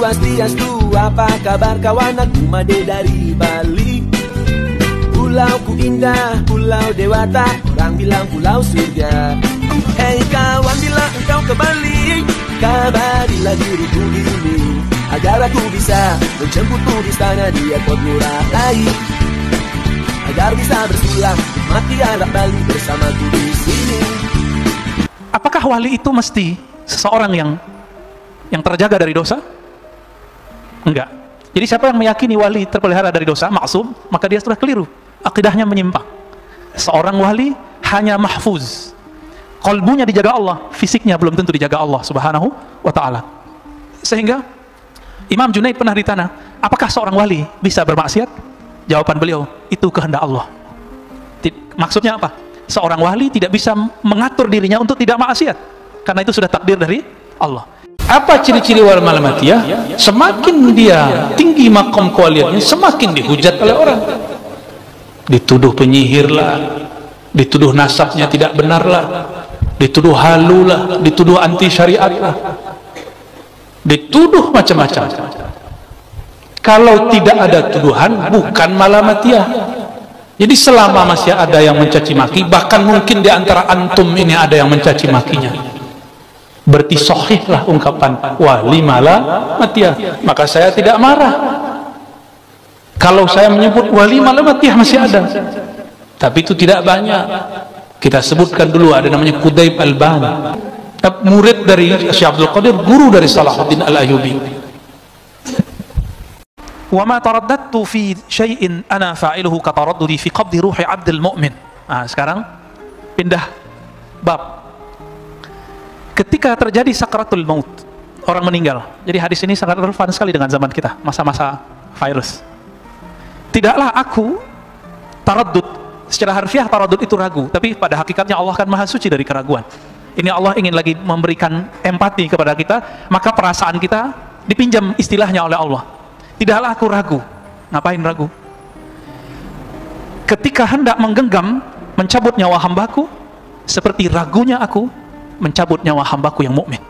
Swastiastu, apa kabar kawan? Aku Made dari Bali. Pulauku indah, pulau dewata, orang bilang pulau surga. Hei kawan, bila engkau ke Bali, kabarilah diriku ini, agar aku bisa menjemputmu di sana di airport Ngurah Rai, agar bisa bersulang mati anak Bali bersamaku di sini. Apakah wali itu mesti seseorang yang terjaga dari dosa? Enggak. Jadi siapa yang meyakini wali terpelihara dari dosa, maksum, maka dia sudah keliru. Akidahnya menyimpang. Seorang wali hanya mahfuz. Qalbunya dijaga Allah, fisiknya belum tentu dijaga Allah Subhanahu wa ta'ala. Sehingga Imam Junaid pernah ditanya, apakah seorang wali bisa bermaksiat? Jawaban beliau, itu kehendak Allah. Maksudnya apa? Seorang wali tidak bisa mengatur dirinya untuk tidak maksiat, karena itu sudah takdir dari Allah. Apa ciri-ciri wal malamatiyah? Semakin dia tinggi makom kewaliannya, semakin dihujat oleh orang. Dituduh penyihir lah, dituduh nasabnya tidak benar lah, dituduh halu lah, dituduh anti syariat lah, dituduh macam-macam. Kalau tidak ada tuduhan, bukan malamatiyah. Jadi selama masih ada yang mencaci maki, bahkan mungkin di antara antum ini ada yang mencaci makinya, berarti sahihlah ungkapan wali malamatiyah. Maka saya tidak marah kalau saya menyebut wali malamatiyah masih ada, tapi itu tidak banyak. Kita sebutkan dulu, ada namanya Qudayb Al-Ban, murid dari Syekh Abdul Qadir, guru dari Salahuddin Al-Ayyubi. Wa ma taraddadtu fi syai'in ana fa'iluhu ka taraddudi fi qabdi ruhi 'abdil mu'min. Nah, sekarang pindah bab. Ketika terjadi sakratul maut, orang meninggal. Jadi hadis ini sangat relevan sekali dengan zaman kita, masa-masa virus. Tidaklah aku taraddud, secara harfiah taraddud itu ragu, tapi pada hakikatnya Allah kan maha suci dari keraguan. Ini Allah ingin lagi memberikan empati kepada kita, maka perasaan kita dipinjam istilahnya oleh Allah. Tidaklah aku ragu. Ngapain ragu? Ketika hendak menggenggam, mencabut nyawa hambaku, seperti ragunya aku mencabut nyawa hambaku yang mukmin.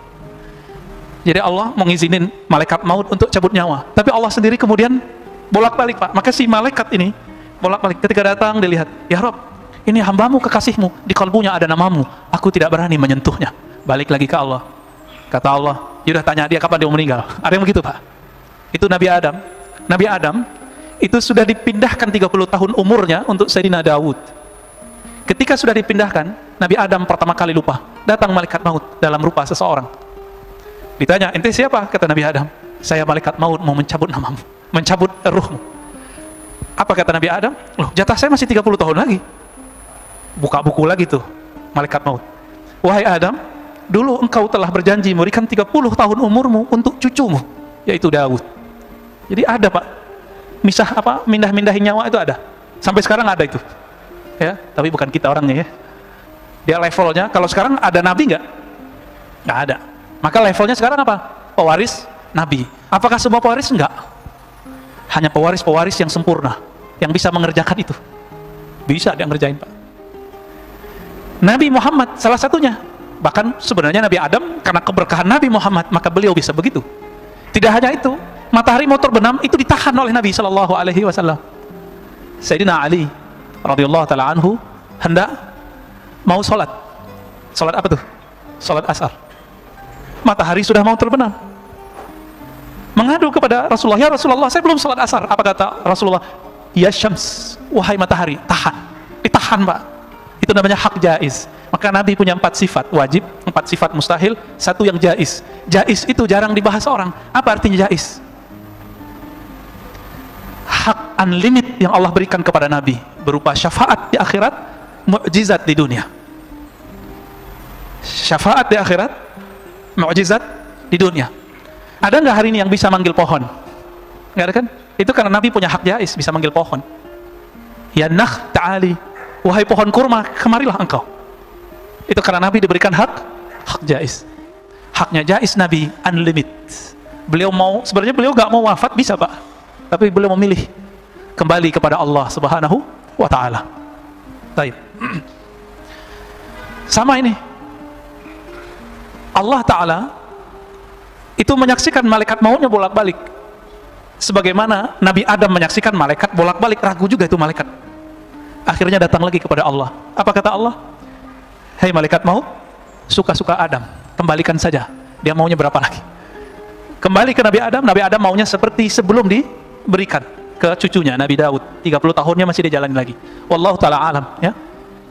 Jadi Allah mengizinin malaikat maut untuk cabut nyawa, tapi Allah sendiri kemudian bolak-balik, Pak. Maka si malaikat ini bolak-balik, ketika datang dilihat, ya Rob, ini hambamu kekasihmu, di kalbunya ada namamu, aku tidak berani menyentuhnya. Balik lagi ke Allah. Kata Allah, yaudah tanya dia kapan dia mau meninggal. Ada yang begitu, Pak. Itu Nabi Adam. Nabi Adam itu sudah dipindahkan 30 tahun umurnya untuk Sayyidina Daud. Ketika sudah dipindahkan, Nabi Adam pertama kali lupa. Datang malaikat maut dalam rupa seseorang. Ditanya, ente siapa? Kata Nabi Adam, saya malaikat maut mau mencabut namamu, mencabut ruhmu. Apa kata Nabi Adam? Loh, jatah saya masih 30 tahun lagi. Buka buku lagi tuh malaikat maut. Wahai Adam, dulu engkau telah berjanji memberikan 30 tahun umurmu untuk cucumu, yaitu Daud. Jadi ada, Pak, misah apa, mindah-mindahin nyawa itu ada. Sampai sekarang ada itu. Ya, tapi bukan kita orangnya ya. Dia levelnya, kalau sekarang ada nabi nggak? Nggak ada. Maka levelnya sekarang apa? Pewaris nabi. Apakah semua pewaris? Enggak. Hanya pewaris-pewaris yang sempurna yang bisa mengerjakan itu. Bisa dia ngerjain, Pak. Nabi Muhammad salah satunya. Bahkan sebenarnya Nabi Adam, karena keberkahan Nabi Muhammad, maka beliau bisa begitu. Tidak hanya itu, matahari mau terbenam itu ditahan oleh Nabi Shallallahu Alaihi Wasallam. Sayyidina Ali radhiyallahu taala anhu hendak mau sholat apa tuh? Sholat asar. Matahari sudah mau terbenam. Mengadu kepada Rasulullah, ya Rasulullah, saya belum sholat asar. Apa kata Rasulullah? Ya Syams, wahai matahari, tahan. Ditahan, Pak. Itu namanya hak jaiz. Maka Nabi punya 4 sifat wajib, 4 sifat mustahil, 1 yang jaiz. Jaiz itu jarang dibahas orang. Apa artinya jaiz? Hak unlimit yang Allah berikan kepada Nabi, berupa syafaat di akhirat, mukjizat di dunia. Syafaat di akhirat, mukjizat di dunia. Ada nggak hari ini yang bisa manggil pohon? Nggak ada kan? Itu karena Nabi punya hak jaiz, bisa manggil pohon. Ya nakh ta'ali, wahai pohon kurma, kemarilah engkau. Itu karena Nabi diberikan hak jaiz. Haknya jaiz Nabi unlimited. Beliau mau, sebenarnya beliau nggak mau wafat, bisa, Pak, tapi beliau memilih kembali kepada Allah Subhanahu wa ta'ala. Baik. Sama ini, Allah Ta'ala itu menyaksikan malaikat mautnya bolak-balik. Sebagaimana Nabi Adam menyaksikan malaikat bolak-balik, ragu juga itu malaikat. Akhirnya datang lagi kepada Allah. Apa kata Allah? Hei malaikat maut, suka-suka Adam, kembalikan saja. Dia maunya berapa lagi? Kembali ke Nabi Adam maunya seperti sebelum diberikan ke cucunya Nabi Daud. 30 tahunnya masih dijalani lagi. Wallahu ta'ala alam, ya.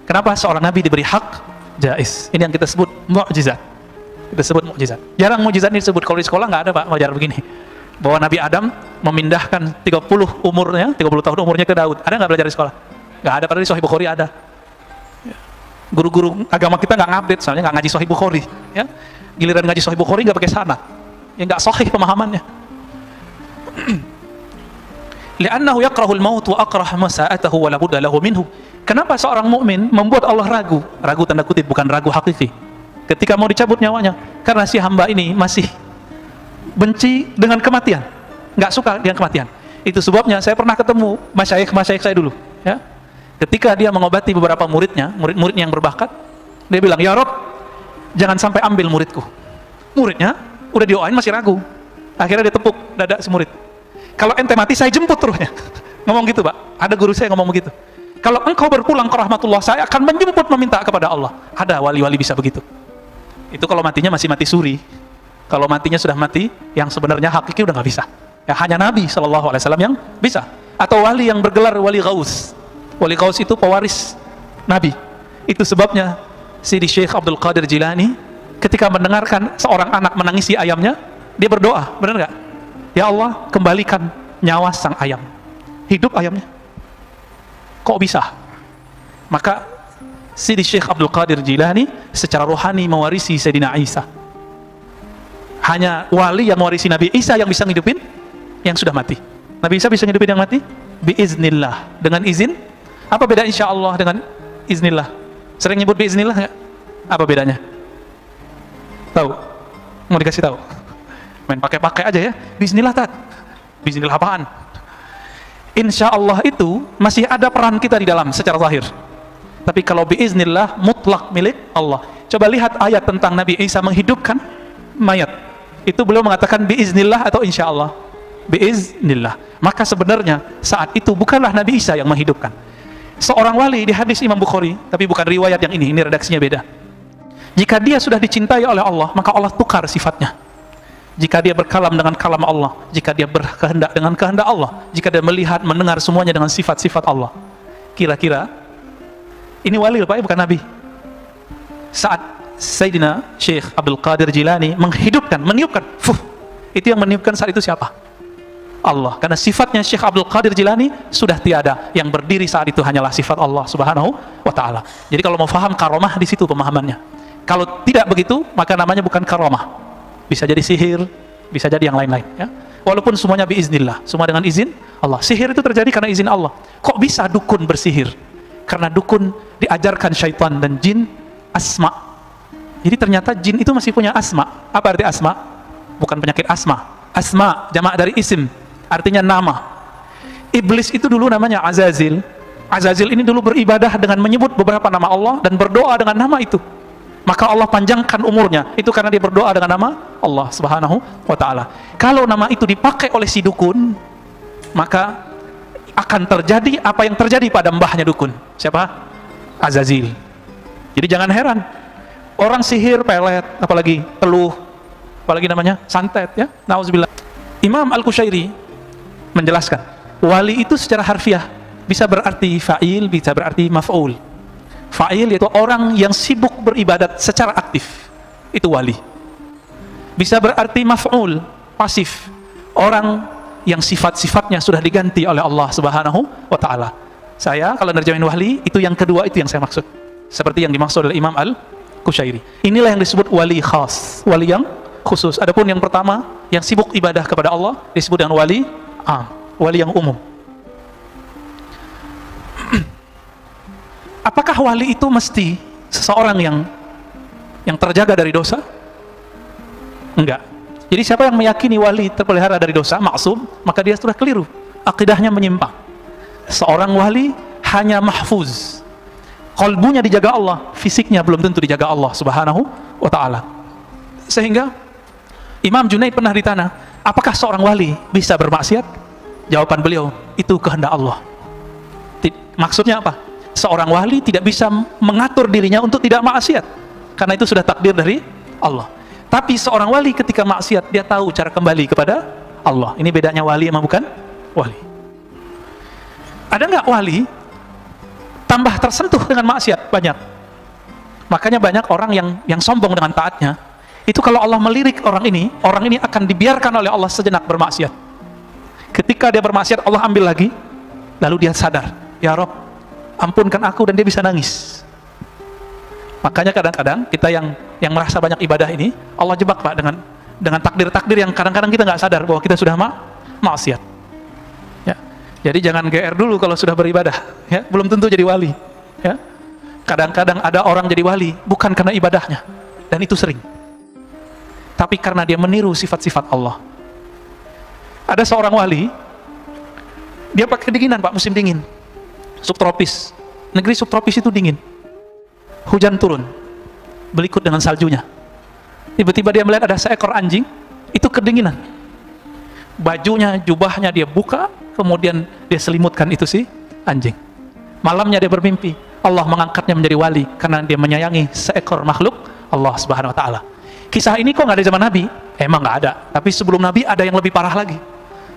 Kenapa seorang nabi diberi hak jaiz? Ini yang kita sebut mukjizat. Kita sebut mukjizat. Jarang mukjizat ini disebut. Kalau di sekolah nggak ada, Pak, wajar begini. Bahwa Nabi Adam memindahkan 30 tahun umurnya ke Daud. Ada nggak belajar di sekolah? Nggak ada, padahal di Sahih Bukhari ada. Guru-guru agama kita nggak ngupdate, soalnya nggak ngaji Sahih Bukhari, ya. Giliran ngaji Sahih Bukhari nggak pakai sanad, ya nggak sahih pemahamannya. Li'annahu yakrahul maut wa akrah masa'atahu wa la budda lahu minhu. Kenapa seorang mukmin membuat Allah ragu? Ragu tanda kutip, bukan ragu hakiki. Ketika mau dicabut nyawanya, karena si hamba ini masih benci dengan kematian, nggak suka dengan kematian. Itu sebabnya saya pernah ketemu masyayikh saya dulu, ya. Ketika dia mengobati beberapa muridnya yang berbakat, dia bilang, "Ya Rob, jangan sampai ambil muridku." Muridnya udah dioain masih ragu. Akhirnya dia tepuk dada si murid. "Kalau ente mati saya jemput ruhnya." Ngomong gitu, Pak. Ada guru saya ngomong begitu. "Kalau engkau berpulang ke rahmatullah, saya akan menjemput meminta kepada Allah." Ada wali-wali bisa begitu. Itu kalau matinya masih mati suri. Kalau matinya sudah mati yang sebenarnya hakiki udah nggak bisa. Ya hanya Nabi SAW yang bisa. Atau wali yang bergelar wali Ghaus. Wali Ghaus itu pewaris Nabi. Itu sebabnya Sidi Syekh Abdul Qadir Jilani ketika mendengarkan seorang anak menangisi ayamnya, dia berdoa, benar nggak? "Ya Allah, kembalikan nyawa sang ayam. Hidup ayamnya." Kok bisa? Maka Sidi Syekh Abdul Qadir Jilani secara rohani mewarisi Sayyidina Isa. Hanya wali yang mewarisi Nabi Isa yang bisa ngidupin yang sudah mati. Nabi Isa bisa ngidupin yang mati biiznillah, dengan izin. Apa beda insya Allah dengan iznillah? Sering nyebut biiznillah nggak? Apa bedanya? Tahu? Mau dikasih tahu? Main pakai aja ya. Bismillah tak? Bismillah apaan? Insya Allah itu masih ada peran kita di dalam secara zahir. Tapi kalau biiznillah mutlak milik Allah. Coba lihat ayat tentang Nabi Isa menghidupkan mayat. Itu beliau mengatakan biiznillah atau insya Allah? Biiznillah. Maka sebenarnya saat itu bukanlah Nabi Isa yang menghidupkan. Seorang wali di hadis Imam Bukhari, tapi bukan riwayat yang ini redaksinya beda. Jika dia sudah dicintai oleh Allah, maka Allah tukar sifatnya. Jika dia berkalam dengan kalam Allah, jika dia berkehendak dengan kehendak Allah, jika dia melihat, mendengar semuanya dengan sifat-sifat Allah. Kira-kira ini wali Pak, bukan Nabi. Saat Sayyidina Syekh Abdul Qadir Jilani meniupkan, itu yang meniupkan saat itu siapa? Allah. Karena sifatnya Syekh Abdul Qadir Jilani sudah tiada. Yang berdiri saat itu hanyalah sifat Allah Subhanahu wa ta'ala. Jadi kalau mau faham karomah, di situ pemahamannya. Kalau tidak begitu, maka namanya bukan karomah. Bisa jadi sihir, bisa jadi yang lain-lain, ya. Walaupun semuanya biiznillah, semua dengan izin Allah. Sihir itu terjadi karena izin Allah. Kok bisa dukun bersihir? Karena dukun diajarkan syaitan dan jin asma. Jadi ternyata jin itu masih punya asma. Apa arti asma? Bukan penyakit asma. Asma jamak dari isim, artinya nama. Iblis itu dulu namanya Azazil. Azazil ini dulu beribadah dengan menyebut beberapa nama Allah dan berdoa dengan nama itu. Maka Allah panjangkan umurnya. Itu karena dia berdoa dengan nama Allah Subhanahu wa ta'ala. Kalau nama itu dipakai oleh si dukun, maka akan terjadi apa yang terjadi pada mbahnya dukun. Siapa? Azazil. Jadi jangan heran. Orang sihir, pelet, apalagi teluh, apalagi namanya santet, ya. Nauzubillah. Imam Al-Qushairi menjelaskan, wali itu secara harfiah bisa berarti fa'il, bisa berarti maf'ul. Fa'il yaitu orang yang sibuk beribadat secara aktif, itu wali. Bisa berarti maf'ul, pasif, orang yang sifat-sifatnya sudah diganti oleh Allah Subhanahu wa ta'ala. Saya kalau nerjemahin wali, itu yang kedua, itu yang saya maksud. Seperti yang dimaksud oleh Imam Al-Qushairi. Inilah yang disebut wali khas, wali yang khusus. Adapun yang pertama, yang sibuk ibadah kepada Allah, disebut dengan wali wali yang umum. Apakah wali itu mesti seseorang yang terjaga dari dosa? Enggak. Jadi siapa yang meyakini wali terpelihara dari dosa, maksum, maka dia sudah keliru. Akidahnya menyimpang. Seorang wali hanya mahfuz. Qalbunya dijaga Allah, fisiknya belum tentu dijaga Allah Subhanahu wa ta'ala. Sehingga Imam Junaid pernah ditanya, apakah seorang wali bisa bermaksiat? Jawaban beliau, itu kehendak Allah. Maksudnya apa? Seorang wali tidak bisa mengatur dirinya untuk tidak maksiat, karena itu sudah takdir dari Allah. Tapi seorang wali ketika maksiat, dia tahu cara kembali kepada Allah. Ini bedanya wali sama bukan wali. Ada nggak wali tambah tersentuh dengan maksiat? Banyak. Makanya banyak orang yang sombong dengan taatnya. Itu kalau Allah melirik orang ini akan dibiarkan oleh Allah sejenak bermaksiat. Ketika dia bermaksiat, Allah ambil lagi, lalu dia sadar, ya Rob, ampunkan aku, dan dia bisa nangis. Makanya kadang-kadang kita yang merasa banyak ibadah ini, Allah jebak Pak dengan takdir-takdir yang kadang-kadang kita nggak sadar bahwa kita sudah maksiat. Ya. Jadi jangan GR dulu kalau sudah beribadah, ya. Belum tentu jadi wali. Ya. Kadang-kadang ada orang jadi wali bukan karena ibadahnya, dan itu sering. Tapi karena dia meniru sifat-sifat Allah. Ada seorang wali, dia pakai kedinginan Pak, musim dingin, subtropis. Negeri subtropis itu dingin. Hujan turun, berikut dengan saljunya. Tiba-tiba dia melihat ada seekor anjing, itu kedinginan. Bajunya, jubahnya dia buka, kemudian dia selimutkan itu si anjing. Malamnya dia bermimpi, Allah mengangkatnya menjadi wali karena dia menyayangi seekor makhluk Allah Subhanahu wa Ta'ala. Kisah ini kok nggak ada zaman Nabi? Emang nggak ada. Tapi sebelum Nabi ada yang lebih parah lagi.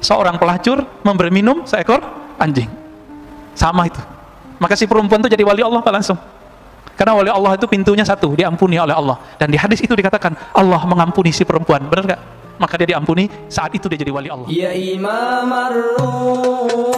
Seorang pelacur memberi minum seekor anjing. Sama itu. Maka si perempuan itu jadi wali Allah Pak langsung. Karena wali Allah itu pintunya satu, diampuni oleh Allah. Dan di hadis itu dikatakan Allah mengampuni si perempuan. Benar nggak? Maka dia diampuni, saat itu dia jadi wali Allah. Ya Imam Ar-Rusli.